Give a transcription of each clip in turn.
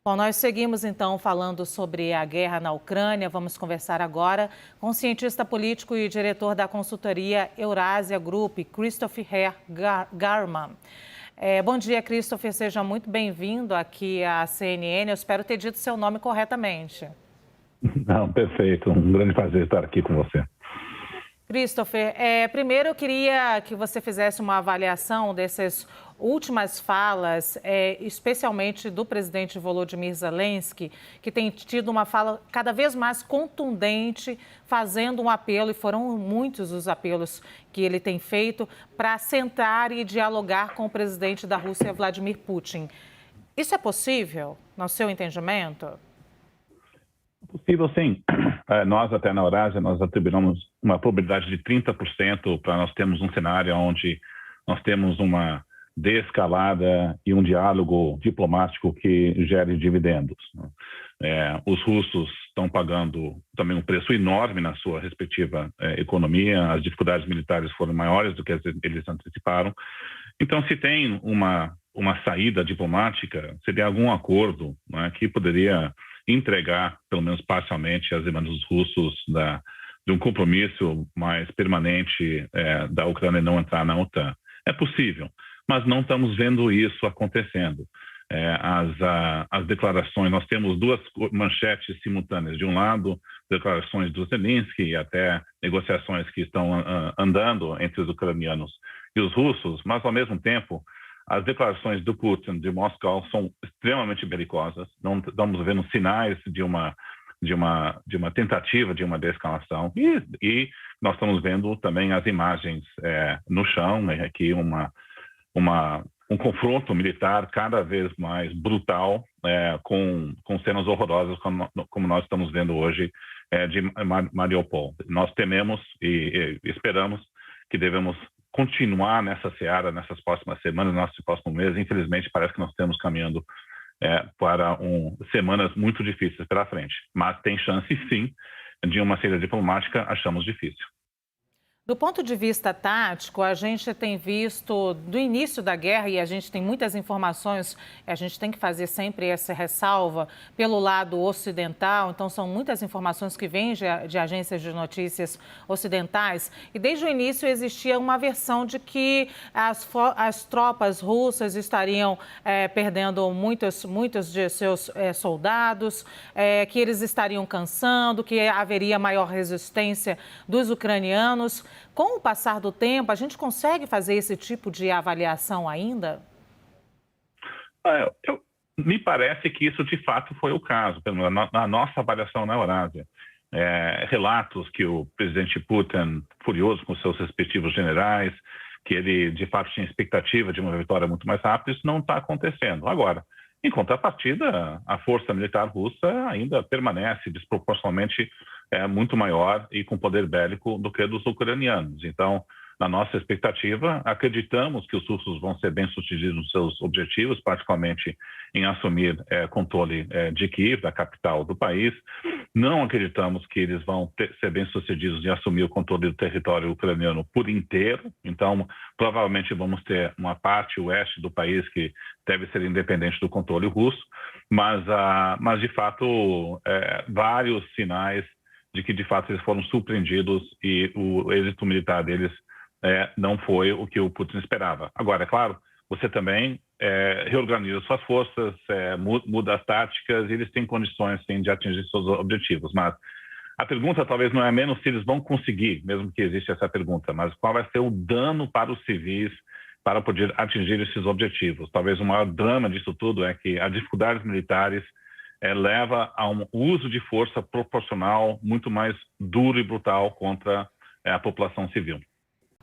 Bom, nós seguimos então falando sobre a guerra na Ucrânia. Vamos conversar agora com o cientista político e diretor da consultoria Eurasia Group, Christopher Garman. Bom dia, Christopher. Seja muito bem-vindo aqui à CNN. Eu espero ter dito seu nome corretamente. Não, perfeito. Um grande prazer estar aqui com você. Christopher, primeiro eu queria que você fizesse uma avaliação dessas últimas falas, especialmente do presidente Volodymyr Zelensky, que tem tido uma fala cada vez mais contundente, fazendo um apelo, e foram muitos os apelos que ele tem feito, para sentar e dialogar com o presidente da Rússia, Vladimir Putin. Isso é possível, no seu entendimento? Possível, sim. Nós, até na Eurasia, nós atribuímos uma probabilidade de 30% para nós termos um cenário onde nós temos uma desescalada e um diálogo diplomático que gere dividendos. Os russos estão pagando também um preço enorme na sua respectiva economia, as dificuldades militares foram maiores do que eles anteciparam. Então, se tem uma saída diplomática, seria algum acordo, né, que poderia entregar, pelo menos parcialmente, as demandas dos russos de um compromisso mais permanente da Ucrânia não entrar na OTAN. É possível, mas não estamos vendo isso acontecendo. As declarações, nós temos duas manchetes simultâneas. De um lado, declarações do Zelensky e até negociações que estão andando entre os ucranianos e os russos, mas, ao mesmo tempo, as declarações do Putin de Moscou são extremamente belicosas. Não estamos vendo sinais de uma tentativa de uma desescalação. E nós estamos vendo também as imagens no chão, aqui um confronto militar cada vez mais brutal, com cenas horrorosas, como nós estamos vendo hoje de Mariupol. Nós tememos e esperamos que devemos continuar nessa seara nessas próximas semanas, nesse próximo mês. Infelizmente, parece que nós estamos caminhando para semanas muito difíceis pela frente. Mas tem chance, sim, de uma saída diplomática, achamos difícil. Do ponto de vista tático, a gente tem visto do início da guerra, e a gente tem muitas informações, a gente tem que fazer sempre essa ressalva pelo lado ocidental, então são muitas informações que vêm de agências de notícias ocidentais, e desde o início existia uma versão de que as tropas russas estariam perdendo muitos de seus soldados, que eles estariam cansando, que haveria maior resistência dos ucranianos. Com o passar do tempo, a gente consegue fazer esse tipo de avaliação ainda? Me parece que isso de fato foi o caso, na nossa avaliação na Eurasia. Relatos que o presidente Putin, furioso com seus respectivos generais, que ele de fato tinha expectativa de uma vitória muito mais rápida, isso não está acontecendo. Agora, em contrapartida, a força militar russa ainda permanece desproporcionalmente muito maior e com poder bélico do que dos ucranianos. Então, na nossa expectativa, acreditamos que os russos vão ser bem-sucedidos nos seus objetivos, particularmente em assumir controle de Kiev, da capital do país. Não acreditamos que eles vão ser bem-sucedidos em assumir o controle do território ucraniano por inteiro. Então, provavelmente vamos ter uma parte oeste do país que deve ser independente do controle russo, mas de fato, vários sinais de que, de fato, eles foram surpreendidos e o êxito militar deles não foi o que o Putin esperava. Agora, é claro, você também reorganiza suas forças, muda as táticas, e eles têm condições, sim, de atingir seus objetivos. Mas a pergunta talvez não é menos se eles vão conseguir, mesmo que exista essa pergunta, mas qual vai ser o dano para os civis para poder atingir esses objetivos. Talvez o maior drama disso tudo é que as dificuldades militares leva a um uso de força proporcional muito mais duro e brutal contra a população civil.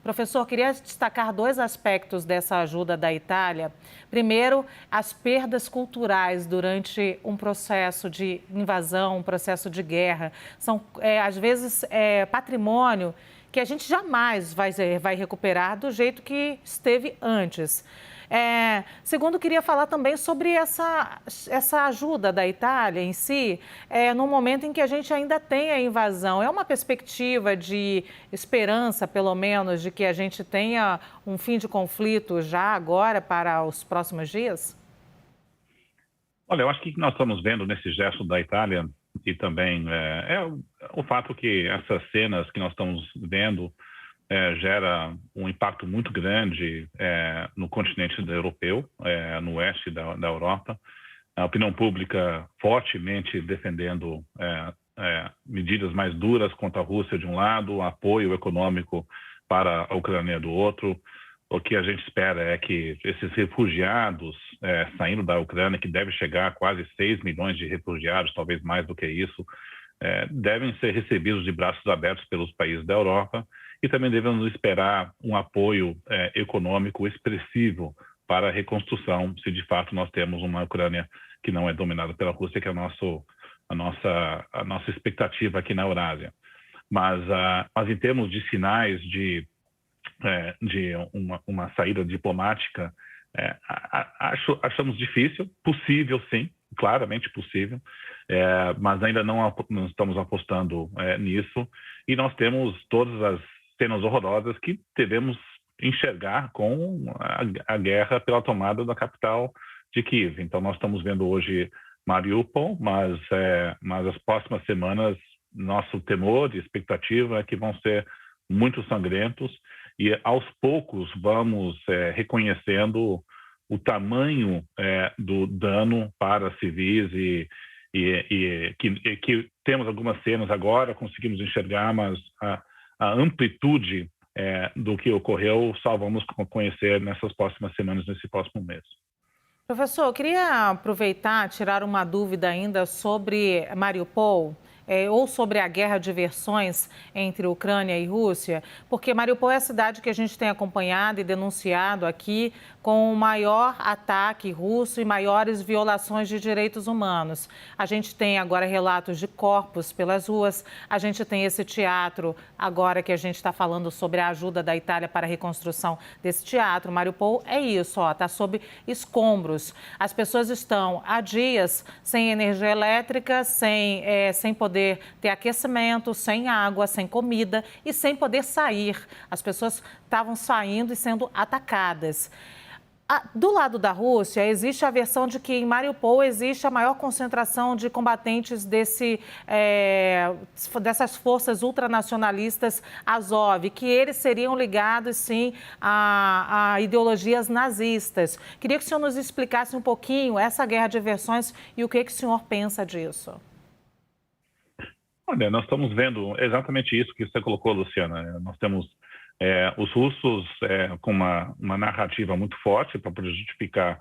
Professor, queria destacar dois aspectos dessa ajuda da Itália. Primeiro, as perdas culturais durante um processo de invasão, um processo de guerra. São, às vezes, patrimônio que a gente jamais vai recuperar do jeito que esteve antes. Segundo, queria falar também sobre essa ajuda da Itália em si, no momento em que a gente ainda tem a invasão. É uma perspectiva de esperança, pelo menos, de que a gente tenha um fim de conflito já agora para os próximos dias? Olha, eu acho que o que nós estamos vendo nesse gesto da Itália e também o fato que essas cenas que nós estamos vendo gera um impacto muito grande no continente europeu, no oeste da Europa. A opinião pública fortemente defendendo medidas mais duras contra a Rússia de um lado, apoio econômico para a Ucrânia do outro. O que a gente espera é que esses refugiados saindo da Ucrânia, que deve chegar a quase 6 milhões de refugiados, talvez mais do que isso, devem ser recebidos de braços abertos pelos países da Europa e também devemos esperar um apoio econômico expressivo para a reconstrução, se de fato nós temos uma Ucrânia que não é dominada pela Rússia, que é a nossa expectativa aqui na Eurásia. Mas em termos de sinais de uma saída diplomática, achamos difícil, possível sim, claramente possível, mas ainda não estamos apostando nisso, e nós temos todas as cenas horrorosas que devemos enxergar com a guerra pela tomada da capital de Kiev. Então nós estamos vendo hoje Mariupol, mas as próximas semanas nosso temor e expectativa é que vão ser muito sangrentos, e aos poucos vamos reconhecendo o tamanho do dano para civis e que temos algumas cenas agora, conseguimos enxergar, mas a amplitude do que ocorreu só vamos conhecer nessas próximas semanas, nesse próximo mês. Professor, eu queria aproveitar, tirar uma dúvida ainda sobre Mariupol. Ou sobre a guerra de versões entre Ucrânia e Rússia, porque Mariupol é a cidade que a gente tem acompanhado e denunciado aqui com o maior ataque russo e maiores violações de direitos humanos. A gente tem agora relatos de corpos pelas ruas, a gente tem esse teatro agora que a gente está falando sobre a ajuda da Itália para a reconstrução desse teatro. Mariupol é isso, está sob escombros. As pessoas estão há dias sem energia elétrica, sem poder ter aquecimento, sem água, sem comida e sem poder sair. As pessoas estavam saindo e sendo atacadas. Do lado da Rússia, existe a versão de que em Mariupol existe a maior concentração de combatentes dessas forças ultranacionalistas Azov, que eles seriam ligados, sim, a ideologias nazistas. Queria que o senhor nos explicasse um pouquinho essa guerra de versões e o que o senhor pensa disso. Olha, nós estamos vendo exatamente isso que você colocou, Luciana. Nós temos os russos com uma narrativa muito forte para poder justificar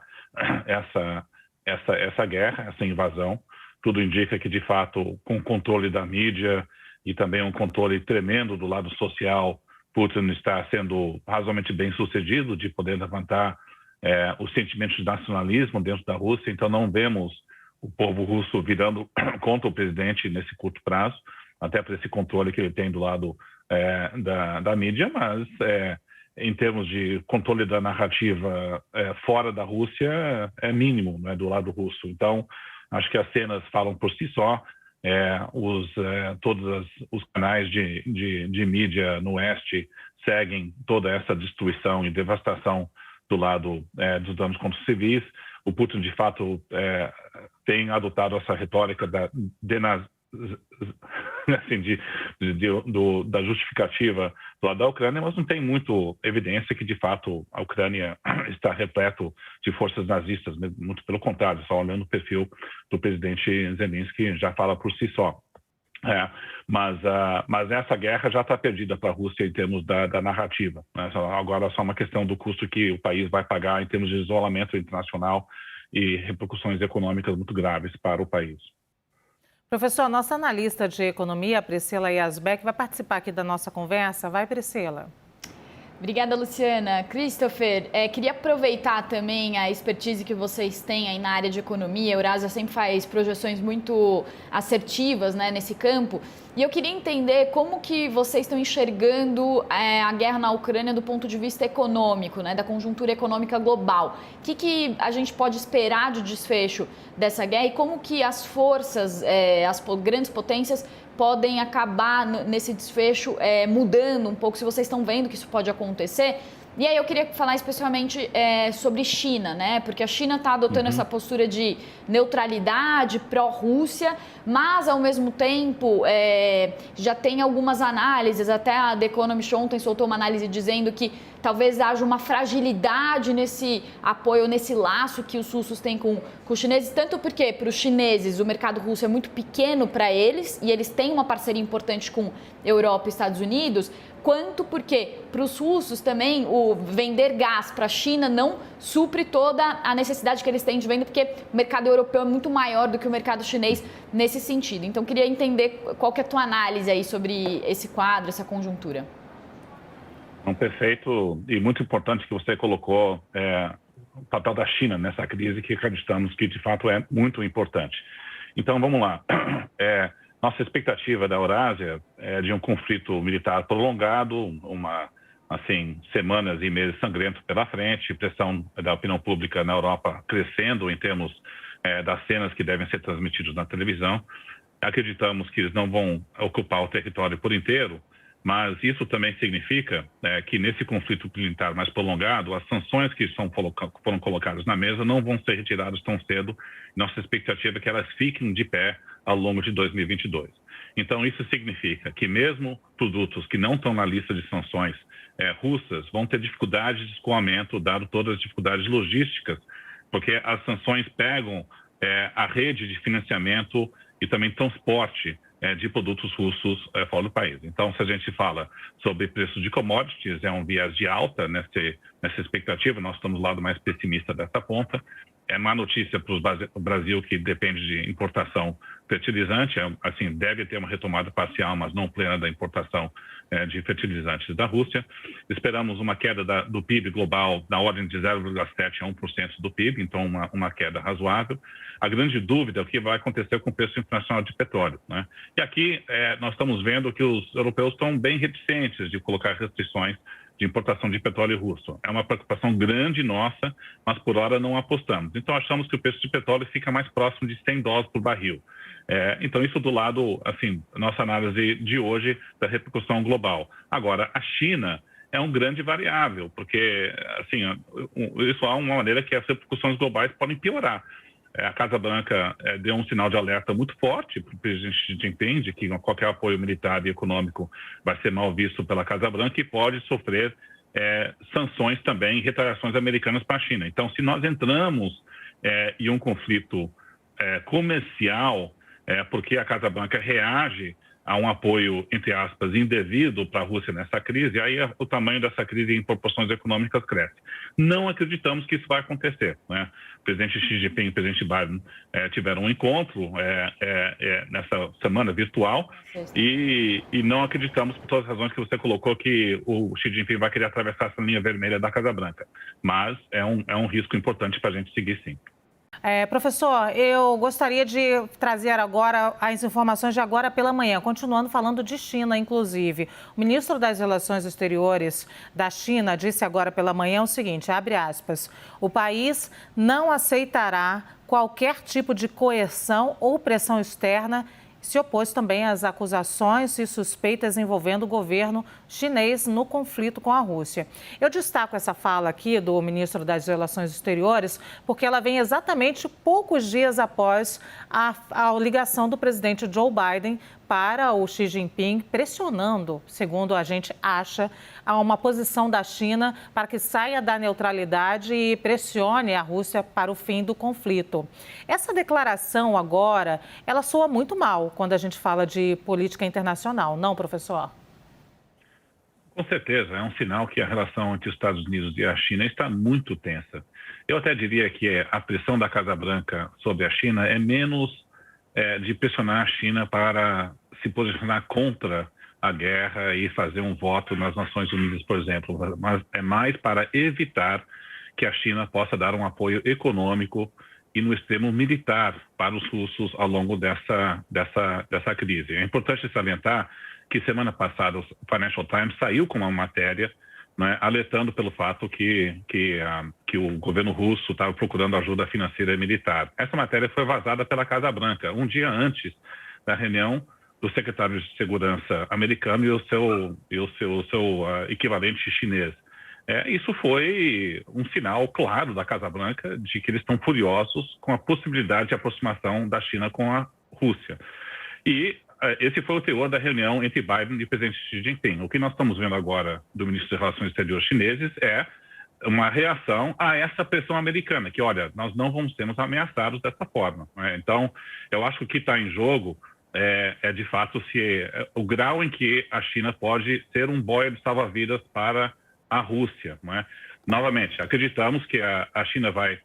essa guerra, essa invasão. Tudo indica que, de fato, com o controle da mídia e também um controle tremendo do lado social, Putin está sendo razoavelmente bem sucedido de poder levantar os sentimentos de nacionalismo dentro da Rússia. Então, não vemos o povo russo virando contra o presidente nesse curto prazo, até por esse controle que ele tem do lado da mídia, mas em termos de controle da narrativa fora da Rússia é mínimo, né, do lado russo. Então, acho que as cenas falam por si só. Todos os canais de mídia no oeste seguem toda essa destruição e devastação do lado dos danos contra os civis. O Putin, de fato, tem adotado essa retórica da justificativa do lado da Ucrânia, mas não tem muito evidência que, de fato, a Ucrânia está repleto de forças nazistas, muito pelo contrário, só olhando o perfil do presidente Zelensky já fala por si só. Mas essa guerra já está perdida para a Rússia em termos da narrativa, né? Agora é só uma questão do custo que o país vai pagar em termos de isolamento internacional e repercussões econômicas muito graves para o país. Professor, nossa analista de economia, Priscila Yazbek, vai participar aqui da nossa conversa. Vai, Priscila. Obrigada, Luciana. Christopher, queria aproveitar também a expertise que vocês têm aí na área de economia. A Eurásia sempre faz projeções muito assertivas, né, nesse campo. E eu queria entender como que vocês estão enxergando a guerra na Ucrânia do ponto de vista econômico, né, da conjuntura econômica global. O que a gente pode esperar de desfecho dessa guerra e como que as forças, as grandes potências, podem acabar nesse desfecho mudando um pouco, se vocês estão vendo que isso pode acontecer. E aí eu queria falar especialmente sobre China, né? Porque a China está adotando essa postura de neutralidade pró-Rússia, mas ao mesmo tempo já tem algumas análises, até a The Economist ontem soltou uma análise dizendo que talvez haja uma fragilidade nesse apoio, nesse laço que os russos têm com os chineses, tanto porque para os chineses o mercado russo é muito pequeno para eles e eles têm uma parceria importante com Europa e Estados Unidos, quanto porque para os russos também o vender gás para a China não supre toda a necessidade que eles têm de venda, porque o mercado europeu é muito maior do que o mercado chinês nesse sentido. Então, queria entender qual que é a tua análise aí sobre esse quadro, essa conjuntura. Perfeito e muito importante que você colocou o papel da China nessa crise, que acreditamos que de fato é muito importante. Então, vamos lá. Nossa expectativa da Eurásia é de um conflito militar prolongado, semanas e meses sangrentos pela frente, pressão da opinião pública na Europa crescendo em termos das cenas que devem ser transmitidas na televisão. Acreditamos que eles não vão ocupar o território por inteiro, mas isso também significa que nesse conflito militar mais prolongado, as sanções que foram colocadas na mesa não vão ser retiradas tão cedo. Nossa expectativa é que elas fiquem de pé ao longo de 2022. Então, isso significa que mesmo produtos que não estão na lista de sanções russas vão ter dificuldades de escoamento, dado todas as dificuldades logísticas, porque as sanções pegam a rede de financiamento e também transporte de produtos russos fora do país. Então, se a gente fala sobre preço de commodities, é um viés de alta nessa expectativa, nós estamos do lado mais pessimista dessa ponta. É má notícia para o Brasil, que depende de importação fertilizante, deve ter uma retomada parcial, mas não plena da importação de fertilizantes da Rússia. Esperamos uma queda do PIB global na ordem de 0,7% a 1% do PIB, então uma queda razoável. A grande dúvida é o que vai acontecer com o preço internacional de petróleo, né? E aqui nós estamos vendo que os europeus estão bem reticentes de colocar restrições de importação de petróleo russo. É uma preocupação grande nossa, mas por hora não apostamos. Então, achamos que o preço de petróleo fica mais próximo de $100 por barril. Então, isso do lado, nossa análise de hoje da repercussão global. Agora, a China é um grande variável, porque, isso há uma maneira que as repercussões globais podem piorar. A Casa Branca deu um sinal de alerta muito forte para o presidente Xi Jinping de que qualquer apoio militar e econômico vai ser mal visto pela Casa Branca e pode sofrer sanções também, retaliações americanas para a China. Então, se nós entramos em um conflito comercial, porque a Casa Branca reage a um apoio, entre aspas, indevido para a Rússia nessa crise, aí o tamanho dessa crise em proporções econômicas cresce. Não acreditamos que isso vai acontecer, né? O presidente Xi Jinping e o presidente Biden tiveram um encontro nessa semana virtual e não acreditamos, por todas as razões que você colocou, que o Xi Jinping vai querer atravessar essa linha vermelha da Casa Branca. Mas é um risco importante para a gente seguir, sim. Professor, eu gostaria de trazer agora as informações de agora pela manhã, continuando falando de China, inclusive. O ministro das Relações Exteriores da China disse agora pela manhã o seguinte, abre aspas, o país não aceitará qualquer tipo de coerção ou pressão externa, se opôs também às acusações e suspeitas envolvendo o governo chinês no conflito com a Rússia. Eu destaco essa fala aqui do ministro das Relações Exteriores porque ela vem exatamente poucos dias após a ligação do presidente Joe Biden para o Xi Jinping, pressionando, segundo a gente acha, a uma posição da China para que saia da neutralidade e pressione a Rússia para o fim do conflito. Essa declaração agora, ela soa muito mal quando a gente fala de política internacional, não, professor? Com certeza, é um sinal que a relação entre os Estados Unidos e a China está muito tensa. Eu até diria que a pressão da Casa Branca sobre a China é menos de pressionar a China para se posicionar contra a guerra e fazer um voto nas Nações Unidas, por exemplo, mas é mais para evitar que a China possa dar um apoio econômico e no extremo militar para os russos ao longo dessa crise. É importante salientar que semana passada o Financial Times saiu com uma matéria, né, alertando pelo fato que o governo russo estava procurando ajuda financeira e militar. Essa matéria foi vazada pela Casa Branca um dia antes da reunião do secretário de Segurança americano e o seu equivalente chinês. Isso foi um sinal claro da Casa Branca de que eles estão furiosos com a possibilidade de aproximação da China com a Rússia. E esse foi o teor da reunião entre Biden e o presidente Xi Jinping. O que nós estamos vendo agora do ministro das Relações Exteriores chineses é uma reação a essa pressão americana, que, olha, nós não vamos sermos ameaçados dessa forma. Então, eu acho que o que está em jogo de fato, o grau em que a China pode ser um boia de salva-vidas para a Rússia. Novamente, acreditamos que a China vai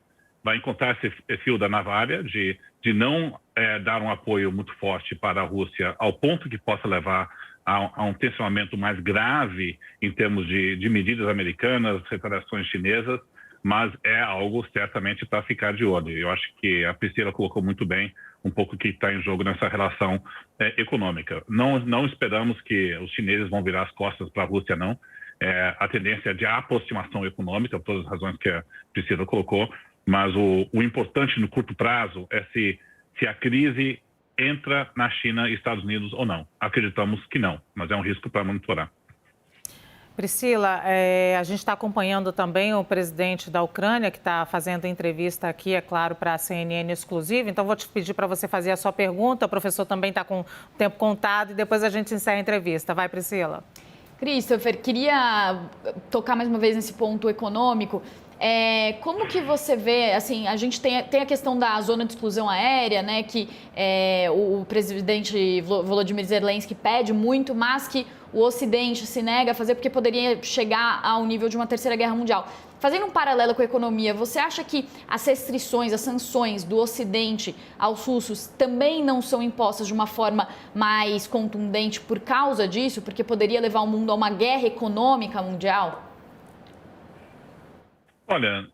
encontrar esse fio da navalha de não dar um apoio muito forte para a Rússia ao ponto que possa levar a um tensionamento mais grave em termos de medidas americanas, retaliações chinesas, mas é algo certamente para ficar de olho. Eu acho que a Priscila colocou muito bem um pouco o que está em jogo nessa relação econômica. Não esperamos que os chineses vão virar as costas para a Rússia, não. A tendência é de aproximação econômica, por todas as razões que a Priscila colocou, mas o importante no curto prazo é se a crise entra na China e Estados Unidos ou não. Acreditamos que não, mas é um risco para monitorar. Priscila, a gente está acompanhando também o presidente da Ucrânia, que está fazendo entrevista aqui, é claro, para a CNN exclusiva. Então, vou te pedir para você fazer a sua pergunta. O professor também está com o tempo contado e depois a gente encerra a entrevista. Vai, Priscila. Christopher, queria tocar mais uma vez nesse ponto econômico. Como que você vê, assim, a gente tem a questão da zona de exclusão aérea, né, que o presidente Volodymyr Zelensky pede muito, mas que o Ocidente se nega a fazer porque poderia chegar ao nível de uma terceira guerra mundial. Fazendo um paralelo com a economia, você acha que as restrições, as sanções do Ocidente aos russos também não são impostas de uma forma mais contundente por causa disso, porque poderia levar o mundo a uma guerra econômica mundial? Olha,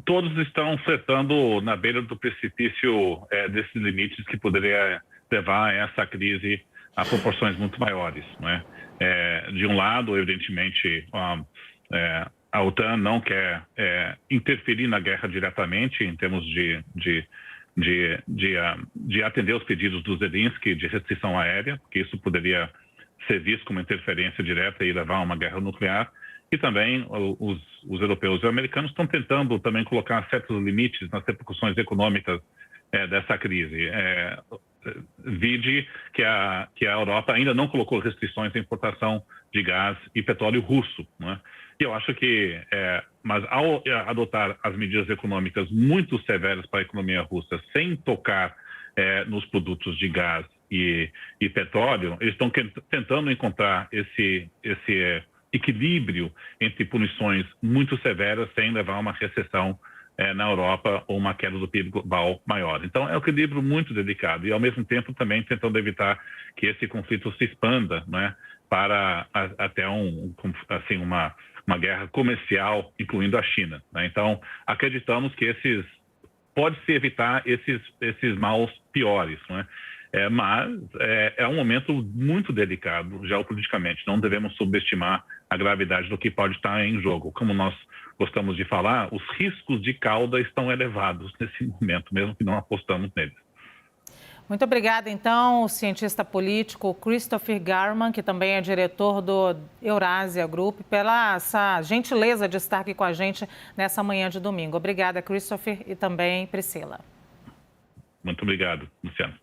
todos estão flertando na beira do precipício desses limites que poderia levar essa crise a proporções muito maiores, não é? De um lado, evidentemente, a OTAN não quer interferir na guerra diretamente em termos de atender os pedidos do Zelensky de restrição aérea, porque isso poderia ser visto como interferência direta e levar a uma guerra nuclear. E também os europeus e americanos estão tentando também colocar certos limites nas repercussões econômicas dessa crise. Vide que a Europa ainda não colocou restrições à importação de gás e petróleo russo, né? E eu acho que, mas ao adotar as medidas econômicas muito severas para a economia russa, sem tocar nos produtos de gás e petróleo, eles estão tentando encontrar esse equilíbrio entre punições muito severas sem levar a uma recessão na Europa ou uma queda do PIB global maior. Então, é um equilíbrio muito delicado e, ao mesmo tempo, também tentando evitar que esse conflito se expanda, né, para até uma guerra comercial, incluindo a China, né? Então, acreditamos que pode-se evitar esses maus piores, né? Mas é um momento muito delicado geopoliticamente. Não devemos subestimar a gravidade do que pode estar em jogo. Como nós gostamos de falar, os riscos de cauda estão elevados nesse momento, mesmo que não apostamos neles. Muito obrigada, então, o cientista político Christopher Garman, que também é diretor do Eurasia Group, pela essa gentileza de estar aqui com a gente nessa manhã de domingo. Obrigada, Christopher, e também Priscila. Muito obrigado, Luciano.